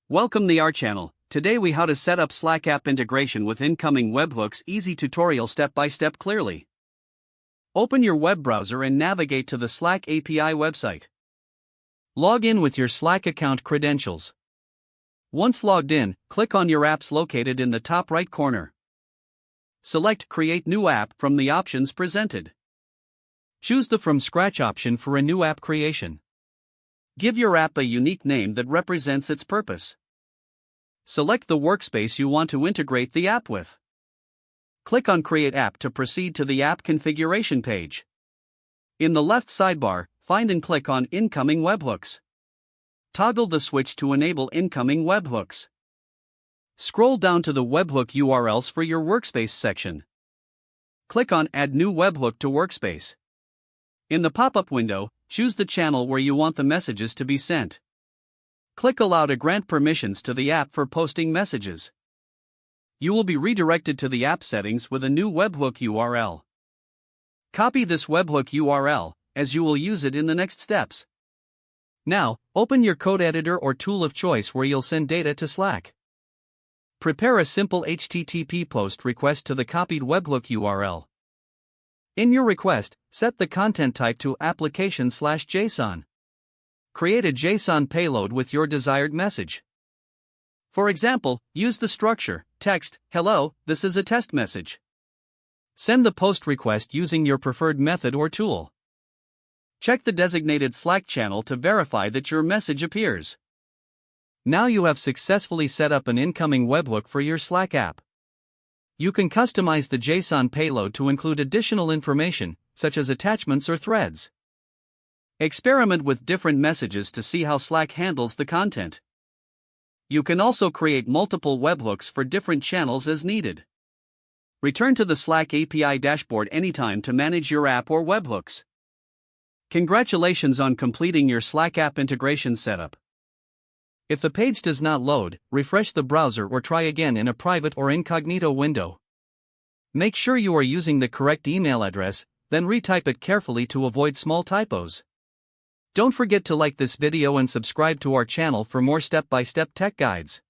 Welcome to our channel. Today we how to set up Slack app integration with incoming webhooks. Easy tutorial step by step clearly. Open your web browser and navigate to the Slack API website. Log in with your Slack account credentials. Once logged in, click on your apps located in the top right corner. Select Create New App from the options presented. Choose the From Scratch option for a new app creation. Give your app a unique name that represents its purpose. Select the workspace you want to integrate the app with. Click on Create App to proceed to the app configuration page. In the left sidebar, find and click on Incoming Webhooks. Toggle the switch to enable incoming webhooks. Scroll down to the webhook URLs for your workspace section. Click on Add New Webhook to Workspace. In the pop-up window, choose the channel where you want the messages to be sent. Click Allow to grant permissions to the app for posting messages. You will be redirected to the app settings with a new webhook URL. Copy this webhook URL, as you will use it in the next steps. Now, open your code editor or tool of choice where you'll send data to Slack. Prepare a simple HTTP post request to the copied webhook URL. In your request, set the content type to application/JSON. Create a JSON payload with your desired message. For example, use the structure, text, "Hello, this is a test message." Send the post request using your preferred method or tool. Check the designated Slack channel to verify that your message appears. Now you have successfully set up an incoming webhook for your Slack app. You can customize the JSON payload to include additional information, such as attachments or threads. Experiment with different messages to see how Slack handles the content. You can also create multiple webhooks for different channels as needed. Return to the Slack API dashboard anytime to manage your app or webhooks. Congratulations on completing your Slack app integration setup. If the page does not load, refresh the browser or try again in a private or incognito window. Make sure you are using the correct email address, then retype it carefully to avoid small typos. Don't forget to like this video and subscribe to our channel for more step-by-step tech guides.